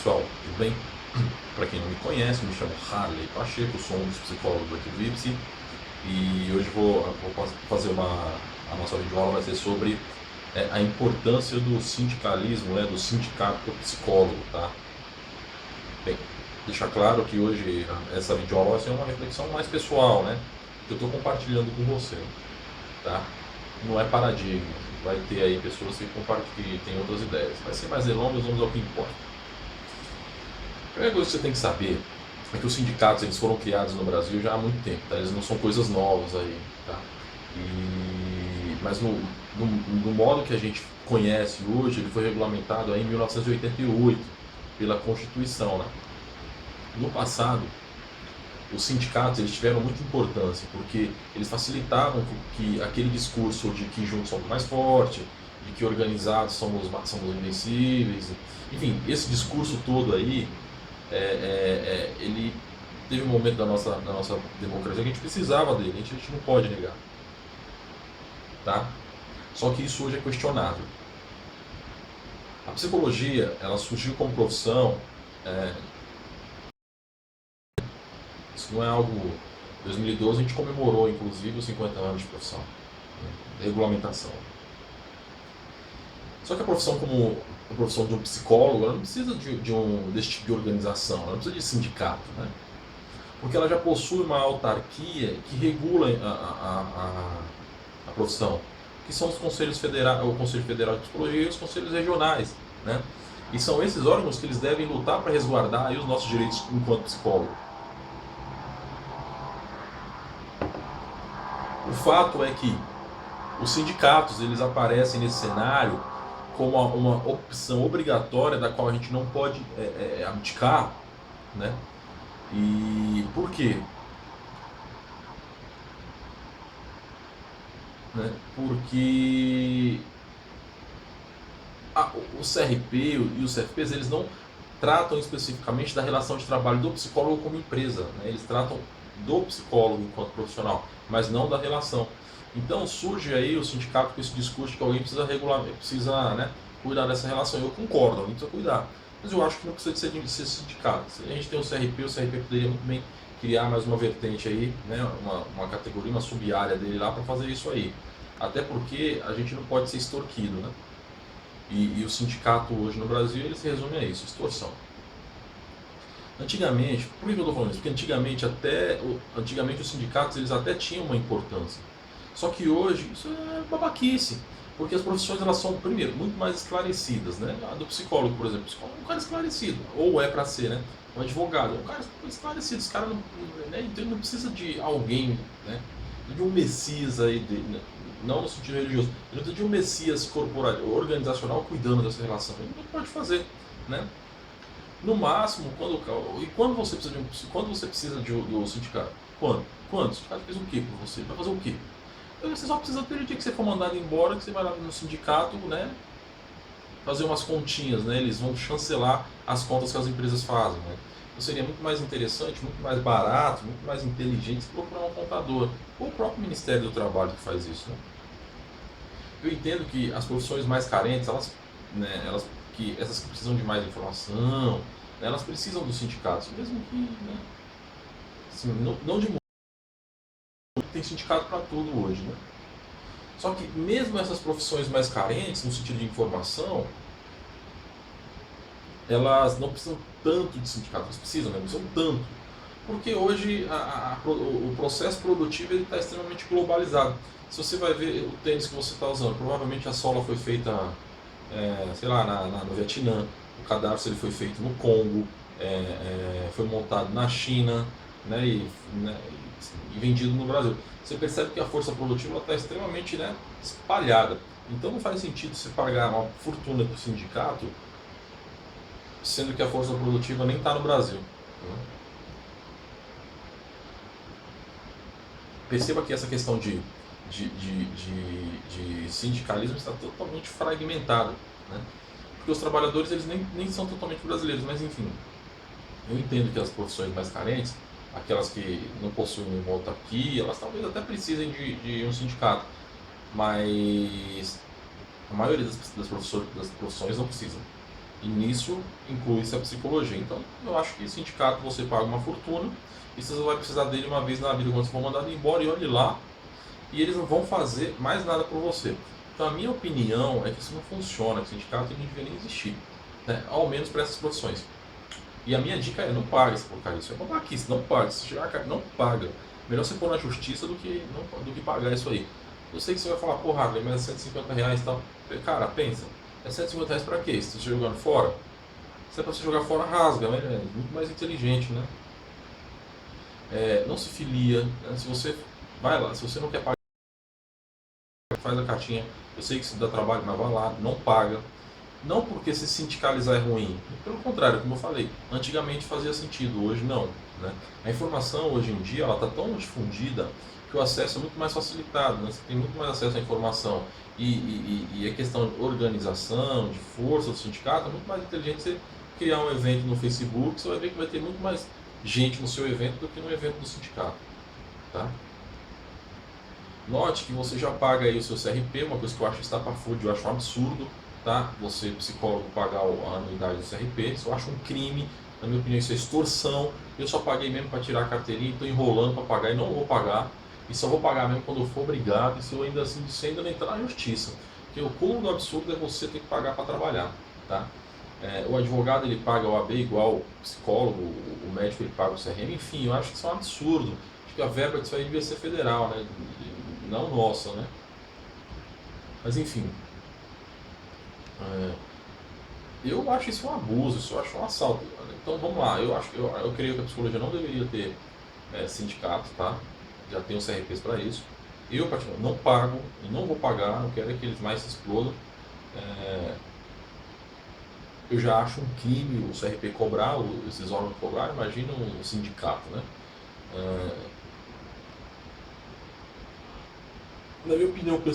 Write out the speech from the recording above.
pessoal, tudo bem? Para quem não me conhece, me chamo Harley Pacheco, sou um dos psicólogos aqui do IPSI e hoje vou fazer a nossa videoaula vai ser sobre a importância do sindicalismo, do sindicato para o psicólogo, tá? Bem, deixar claro que hoje essa videoaula vai ser uma reflexão mais pessoal, né? Que eu estou compartilhando com você, tá? Não é paradigma, vai ter aí pessoas que têm outras ideias. Vai ser mais delongas, vamos ao que importa. A primeira coisa que você tem que saber é que os sindicatos eles foram criados no Brasil já há muito tempo, tá? Eles não são coisas novas aí, tá? Mas no modo que a gente conhece hoje, ele foi regulamentado aí em 1988 pela Constituição, né? No passado, os sindicatos eles tiveram muita importância porque eles facilitavam que aquele discurso de que juntos somos mais fortes, de que organizados somos invencíveis, enfim, esse discurso todo aí ele teve um momento da nossa democracia que a gente precisava dele, a gente não pode negar, tá? Só que isso hoje é questionável. A psicologia, ela surgiu como profissão, isso não é algo... Em 2012 a gente comemorou, inclusive, os 50 anos de profissão, de regulamentação. Só que a profissão como a profissão de um psicólogo, ela não precisa desse tipo de organização, ela não precisa de sindicato, né? Porque ela já possui uma autarquia que regula a profissão, que são os conselhos federais, o Conselho Federal de Psicologia e os conselhos regionais, né? E são esses órgãos que eles devem lutar para resguardar aí os nossos direitos enquanto psicólogo. O fato é que os sindicatos eles aparecem nesse cenário como uma opção obrigatória da qual a gente não pode abdicar, né? E por quê? Né? Porque o CRP e os CFPs eles não tratam especificamente da relação de trabalho do psicólogo como empresa, né? Eles tratam do psicólogo enquanto profissional, mas não da relação. Então surge aí o sindicato com esse discurso de que alguém precisa regular, precisa, né, cuidar dessa relação. Eu concordo, alguém precisa cuidar, mas eu acho que não precisa de ser sindicato. Se a gente tem o CRP poderia muito bem criar mais uma vertente aí, né, uma categoria, uma sub-área dele lá para fazer isso aí. Até porque a gente não pode ser extorquido, né? E o sindicato hoje no Brasil ele se resume a isso, extorsão. Antigamente, por que eu estou falando isso? Porque antigamente os sindicatos eles até tinham uma importância. Só que hoje isso é babaquice, porque as profissões elas são, primeiro, muito mais esclarecidas, né? A do psicólogo, por exemplo, o psicólogo é um cara esclarecido, ou é para ser, né? Um advogado, é um cara esclarecido, esse cara não, né? Então ele não precisa de alguém, né? De um messias aí, não no sentido religioso, ele não precisa de um messias corporativo, organizacional cuidando dessa relação, ele não pode fazer, né? No máximo, quando você precisa do sindicato? Quando? O sindicato fez o quê por você? Vai fazer o quê? Você só precisa ter o dia que você for mandado embora, que você vai lá no sindicato, né? Fazer umas continhas, né? Eles vão chancelar as contas que as empresas fazem, né? Então seria muito mais interessante, muito mais barato, muito mais inteligente procurar um contador. Ou o próprio Ministério do Trabalho que faz isso, né? Eu entendo que as profissões mais carentes, essas que precisam de mais informação, né, elas precisam dos sindicatos, mesmo que, né, assim, não de muito, tem sindicato para tudo hoje, né? Só que mesmo essas profissões mais carentes, no sentido de informação, elas não precisam tanto de sindicato, elas precisam, né? Não precisam tanto. Porque hoje o processo produtivo está extremamente globalizado. Se você vai ver o tênis que você está usando, provavelmente a sola foi feita, sei lá, no Vietnã, o cadarço ele foi feito no Congo, foi montado na China, né, e vendido no Brasil. Você percebe que a força produtiva está extremamente, né, espalhada. Então não faz sentido você pagar uma fortuna para o sindicato, sendo que a força produtiva nem está no Brasil, né? Perceba que essa questão de sindicalismo está totalmente fragmentada, né? Porque os trabalhadores eles nem são totalmente brasileiros, mas enfim, eu entendo que as profissões mais carentes, aquelas que não possuem uma autarquia, elas talvez até precisem de um sindicato, mas a maioria das profissões não precisam. E nisso inclui-se a psicologia. Então, eu acho que sindicato você paga uma fortuna e você só vai precisar dele uma vez na vida quando você for mandado embora, e olhe lá, e eles não vão fazer mais nada por você. Então, a minha opinião é que isso não funciona, que o sindicato não deveria nem existir, né? Ao menos para essas profissões. E a minha dica é: não pague essa porcaria, isso é babaquice, não pague. Se chegar a cara, não paga. Melhor você pôr na justiça do que pagar isso aí. Eu sei que você vai falar, porra, Harley, mas é R$ 150 e tal. Cara, pensa, é R$ 150 pra quê? Se você está jogando fora? Se é pra você jogar fora, rasga, né? É muito mais inteligente, né? Não se filia, né? Se você vai lá, se você não quer pagar, faz a cartinha. Eu sei que isso dá trabalho, mas vai lá, não paga. Não porque se sindicalizar é ruim, pelo contrário, como eu falei, antigamente fazia sentido, hoje não, né? A informação hoje em dia ela está tão difundida que o acesso é muito mais facilitado, né? Você tem muito mais acesso à informação e a questão de organização, de força do sindicato, é muito mais inteligente você criar um evento no Facebook, você vai ver que vai ter muito mais gente no seu evento do que no evento do sindicato, tá? Note que você já paga aí o seu CRP, uma coisa que eu acho estapafúrdio, eu acho um absurdo, tá? Você, psicólogo, pagar a anuidade do CRP, isso eu acho um crime, na minha opinião isso é extorsão. Eu só paguei mesmo para tirar a carteirinha, estou enrolando para pagar e não vou pagar, e só vou pagar mesmo quando eu for obrigado, e se eu ainda assim, se ainda não entrar na justiça, porque o cúmulo do absurdo é você ter que pagar para trabalhar, tá? O advogado ele paga o AB igual o psicólogo, o médico ele paga o CRM, enfim, eu acho que isso é um absurdo. Acho que a verba disso aí devia ser federal, né? Não nossa, né? Mas enfim, é, eu acho isso um abuso, isso eu acho um assalto. Então vamos lá, eu creio que a psicologia não deveria ter sindicato, tá? Já tem os CRPs para isso. Eu, particularmente, não pago e não vou pagar, eu quero é que eles mais se explodam. É, eu já acho um crime o CRP cobrar, esses órgãos cobrar, imagina um sindicato, né? É, na minha opinião pessoal,